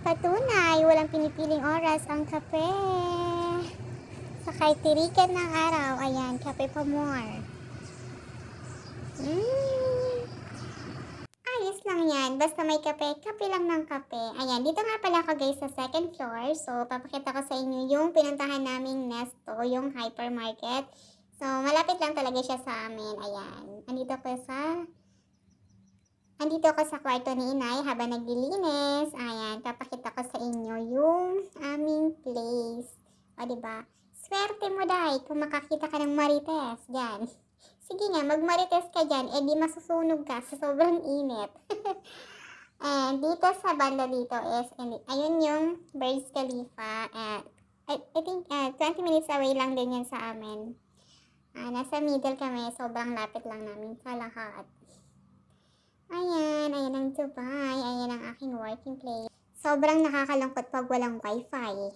Patunay, walang pinipiling oras ang kape. Sa kahit tirikan ng araw, ayan, kape pa more. Ayos lang yan. Basta may kape, kape lang ng kape. Ayan, dito nga pala ako guys sa second floor. So, papakita ko sa inyo yung pinuntahan naming Nesto, yung hypermarket. So, malapit lang talaga siya sa amin. Ayan, andito ako sa kwarto ni Inay habang naglilinis. Ayan, papakita ko sa inyo yung aming place. O, diba? Swerte mo, Day, kung makakita ka ng marites. Diyan. Sige nga, magmarites ka dyan, di masusunog ka sa sobrang init. And dito sa banda dito is, ayun yung Burj Khalifa. I think 20 minutes away lang din yan sa amin. Nasa middle kami, sobrang lapit lang namin sa lahat. Ayan ang Dubai. Ayan ang aking working place. Sobrang nakakalungkot pag walang wifi.